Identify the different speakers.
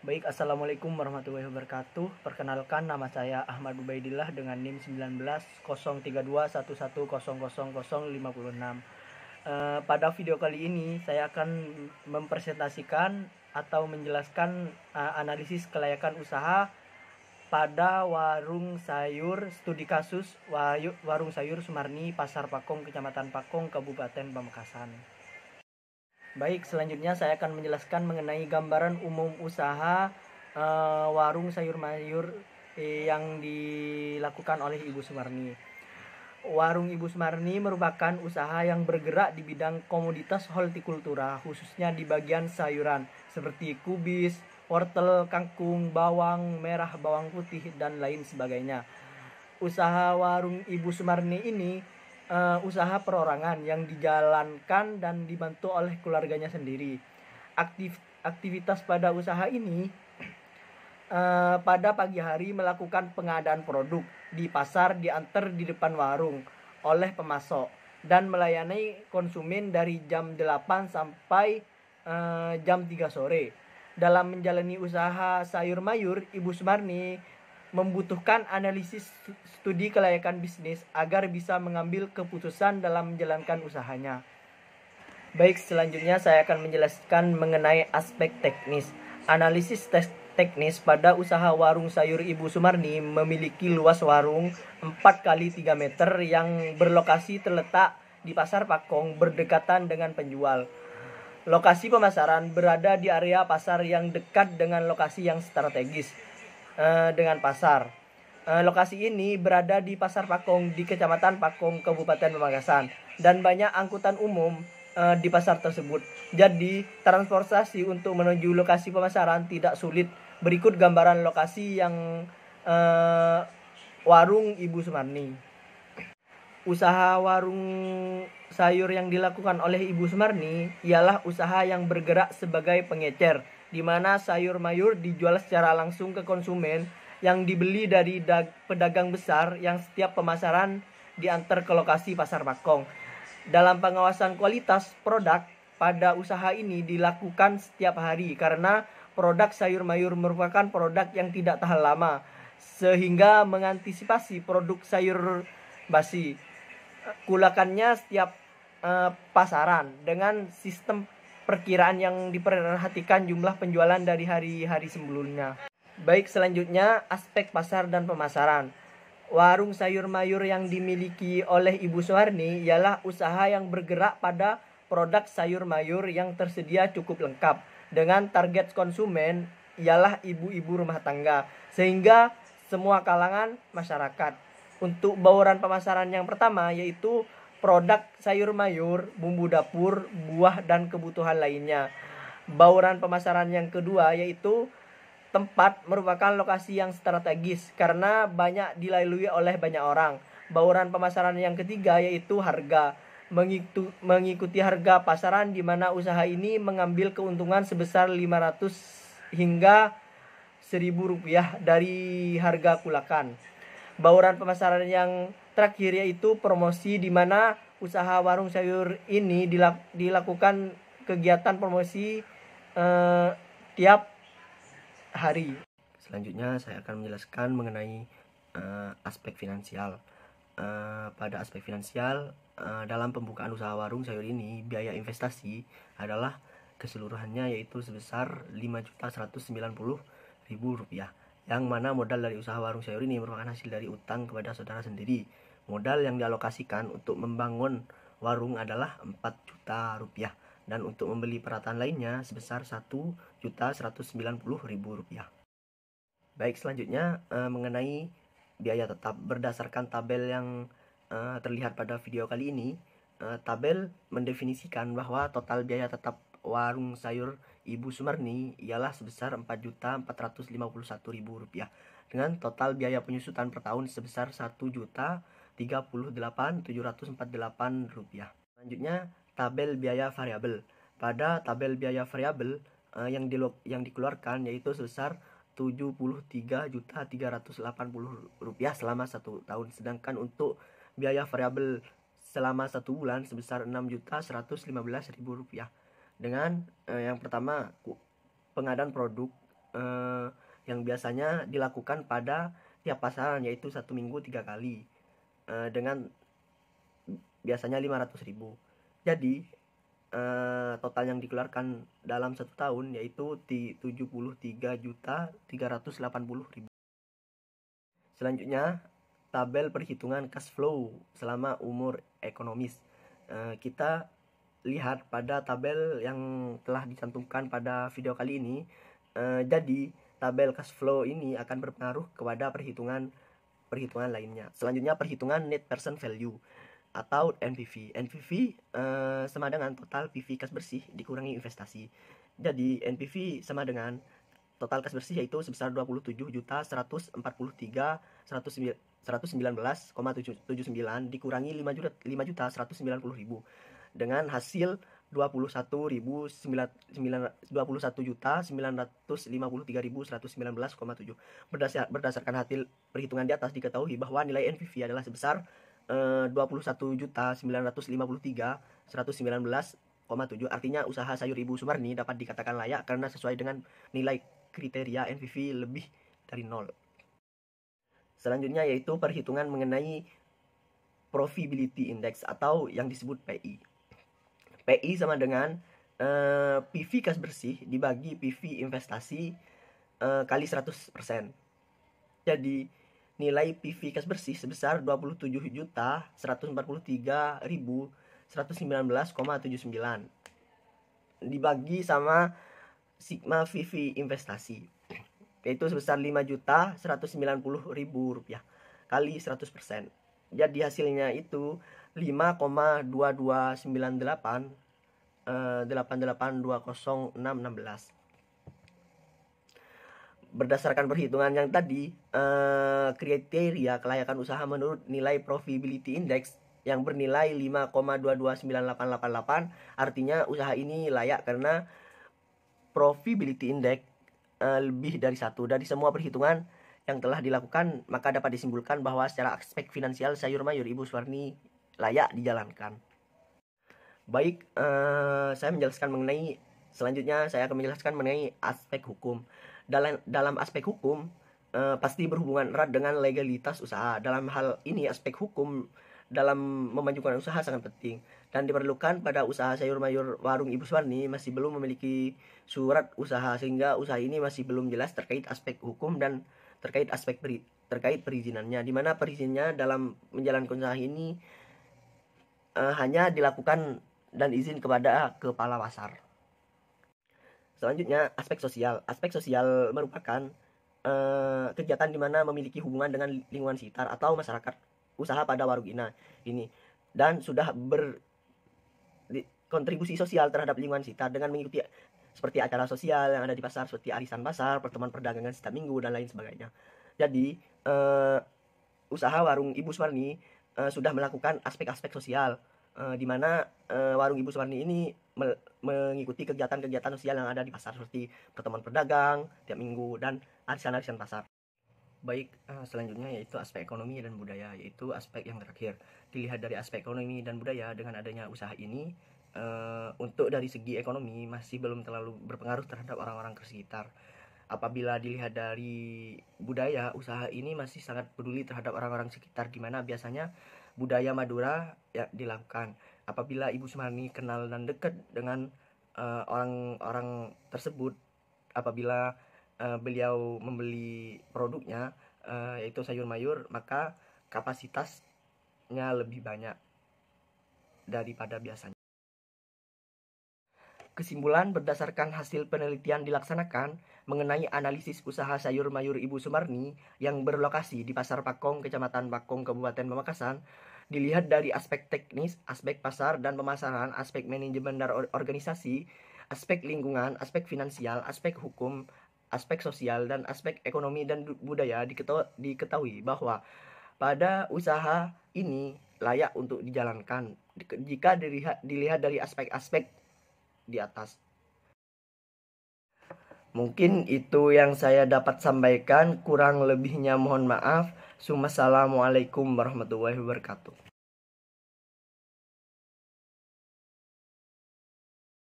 Speaker 1: Baik, assalamualaikum warahmatullahi wabarakatuh. Perkenalkan, nama saya Ahmad Ubaidillah dengan NIM 19 03211000056. Pada video kali ini saya akan mempresentasikan atau menjelaskan analisis kelayakan usaha pada warung sayur studi kasus warung sayur Sumarni, Pasar Pakong, Kecamatan Pakong, Kabupaten Pamekasan. Baik, selanjutnya saya akan menjelaskan mengenai gambaran umum usaha warung sayur mayur yang dilakukan oleh Ibu Sumarni. Warung Ibu Sumarni merupakan usaha yang bergerak di bidang komoditas hortikultura, khususnya di bagian sayuran seperti kubis, wortel, kangkung, bawang merah, bawang putih, dan lain sebagainya. Usaha warung Ibu Sumarni ini usaha perorangan yang dijalankan dan dibantu oleh keluarganya sendiri. Aktivitas pada usaha ini pada pagi hari melakukan pengadaan produk di pasar, diantar di depan warung oleh pemasok, dan melayani konsumen dari jam 8 sampai jam 3 sore. Dalam menjalani usaha sayur mayur, Ibu Sumarni membutuhkan analisis studi kelayakan bisnis agar bisa mengambil keputusan dalam menjalankan usahanya. Baik, selanjutnya saya akan menjelaskan mengenai aspek teknis. Analisis teknis pada usaha warung sayur Ibu Sumarni memiliki luas warung 4x3 meter yang berlokasi terletak di Pasar Pakong berdekatan dengan penjual. Lokasi pemasaran berada di area pasar yang dekat dengan lokasi yang strategis dengan pasar. Lokasi ini berada di Pasar Pakong di Kecamatan Pakong, Kabupaten Pamekasan, dan banyak angkutan umum di pasar tersebut. Jadi, transportasi untuk menuju lokasi pemasaran tidak sulit. Berikut gambaran lokasi yang warung Ibu Sumarni. Usaha warung sayur yang dilakukan oleh Ibu Sumarni ialah usaha yang bergerak sebagai pengecer, di mana sayur mayur dijual secara langsung ke konsumen yang dibeli dari pedagang besar yang setiap pemasaran diantar ke lokasi Pasar Pakong. Dalam pengawasan kualitas produk pada usaha ini dilakukan setiap hari karena produk sayur mayur merupakan produk yang tidak tahan lama, sehingga mengantisipasi produk sayur basi. Kulakannya setiap pasaran dengan sistem perkiraan yang diperhatikan jumlah penjualan dari hari-hari sebelumnya. Baik, selanjutnya aspek pasar dan pemasaran. Warung sayur mayur yang dimiliki oleh Ibu Sumarni ialah usaha yang bergerak pada produk sayur mayur yang tersedia cukup lengkap dengan target konsumen ialah ibu-ibu rumah tangga, sehingga semua kalangan masyarakat. Untuk bauran pemasaran yang pertama yaitu produk sayur mayur, bumbu dapur, buah, dan kebutuhan lainnya. Bauran pemasaran yang kedua yaitu tempat merupakan lokasi yang strategis karena banyak dilalui oleh banyak orang. Bauran pemasaran yang ketiga yaitu harga. Mengikuti harga pasaran di mana usaha ini mengambil keuntungan sebesar 500 hingga 1.000 rupiah dari harga kulakan. Bauran pemasaran yang terakhir yaitu promosi, di mana usaha warung sayur ini dilakukan kegiatan promosi tiap hari. Selanjutnya saya akan menjelaskan mengenai aspek finansial. Pada aspek finansial, dalam pembukaan usaha warung sayur ini, biaya investasi adalah keseluruhannya yaitu sebesar Rp5.190.000, yang mana modal dari usaha warung sayur ini merupakan hasil dari utang kepada saudara sendiri. Modal yang dialokasikan untuk membangun warung adalah Rp4 juta, dan untuk membeli peralatan lainnya sebesar Rp1.190.000. Baik, selanjutnya mengenai biaya tetap. Berdasarkan tabel yang terlihat pada video kali ini, tabel mendefinisikan bahwa total biaya tetap warung sayur Ibu Sumarni ialah sebesar Rp4.451.000 dengan total biaya penyusutan per tahun sebesar Rp1.038.748. Selanjutnya, tabel biaya variabel. Pada tabel biaya variabel yang dikeluarkan yaitu sebesar Rp73.380.000 selama 1 tahun, sedangkan untuk biaya variabel selama 1 bulan sebesar Rp6.115.000. Dengan yang pertama, pengadaan produk yang biasanya dilakukan pada tiap pasaran, yaitu 1 minggu 3 kali dengan biasanya 500.000. Jadi total yang dikeluarkan dalam 1 tahun yaitu 73.380.000. Selanjutnya, tabel perhitungan cash flow selama umur ekonomis. Kita lihat pada tabel yang telah dicantumkan pada video kali ini. Jadi tabel cash flow ini akan berpengaruh kepada perhitungan lainnya. Selanjutnya, perhitungan net present value atau NPV. NPV sama dengan total PV kas bersih dikurangi investasi. Jadi NPV sama dengan total kas bersih yaitu sebesar 27.119,79 dikurangi 5.190.000 dengan hasil 21.953.119,7. Berdasarkan hasil perhitungan di atas diketahui bahwa nilai NPV adalah sebesar 21.953.119,7. Artinya usaha sayur Ibu Sumarni dapat dikatakan layak karena sesuai dengan nilai kriteria NPV lebih dari 0. Selanjutnya yaitu perhitungan mengenai Profitability Index atau yang disebut PI. PI sama dengan PV kas bersih dibagi PV investasi kali 100%. Jadi nilai PV kas bersih sebesar 27.143.119,79 dibagi sama sigma PV investasi yaitu sebesar 5.190.000 kali 100%. Jadi hasilnya itu 5,2298882016. Berdasarkan perhitungan yang tadi, kriteria kelayakan usaha menurut nilai Profitability Index yang bernilai 5,229888, artinya usaha ini layak karena Profitability Index lebih dari 1. Dari semua perhitungan yang telah dilakukan, maka dapat disimpulkan bahwa secara aspek finansial sayur mayur Ibu Sumarni layak dijalankan. Baik, selanjutnya saya akan menjelaskan mengenai aspek hukum. Dalam aspek hukum pasti berhubungan erat dengan legalitas usaha. Dalam hal ini aspek hukum dalam memajukan usaha sangat penting dan diperlukan pada usaha sayur mayur warung Ibu Sumarni masih belum memiliki surat usaha, sehingga usaha ini masih belum jelas terkait aspek hukum dan terkait perizinannya, di mana perizinnya dalam menjalankan usaha ini hanya dilakukan dan izin kepada kepala pasar. Selanjutnya, aspek sosial. Aspek sosial merupakan kegiatan di mana memiliki hubungan dengan lingkungan sekitar atau masyarakat usaha pada warung ini dan sudah berkontribusi sosial terhadap lingkungan sekitar dengan mengikuti seperti acara sosial yang ada di pasar seperti arisan pasar, pertemuan perdagangan setiap minggu dan lain sebagainya. Jadi usaha warung Ibu Sumarni sudah melakukan aspek-aspek sosial di mana warung Ibu Sumarni ini mengikuti kegiatan-kegiatan sosial yang ada di pasar seperti pertemuan pedagang tiap minggu dan arisan-arisan pasar. Baik, selanjutnya yaitu aspek ekonomi dan budaya, yaitu aspek yang terakhir. Dilihat dari aspek ekonomi dan budaya, dengan adanya usaha ini untuk dari segi ekonomi masih belum terlalu berpengaruh terhadap orang-orang sekitar. Apabila dilihat dari budaya, usaha ini masih sangat peduli terhadap orang-orang sekitar, di mana biasanya budaya Madura ya dilakukan. Apabila Ibu Sumarni kenal dan dekat dengan orang-orang tersebut, apabila beliau membeli produknya yaitu sayur mayur, maka kapasitasnya lebih banyak daripada biasanya. Kesimpulan berdasarkan hasil penelitian dilaksanakan mengenai analisis usaha sayur mayur Ibu Sumarni yang berlokasi di Pasar Pakong, Kecamatan Pakong, Kabupaten Pamekasan, dilihat dari aspek teknis, aspek pasar dan pemasaran, aspek manajemen dan organisasi, aspek lingkungan, aspek finansial, aspek hukum, aspek sosial, dan aspek ekonomi dan budaya, diketahui bahwa pada usaha ini layak untuk dijalankan jika dilihat dari aspek-aspek di atas. Mungkin itu yang saya dapat sampaikan, kurang lebihnya mohon maaf. Assalamualaikum warahmatullahi wabarakatuh.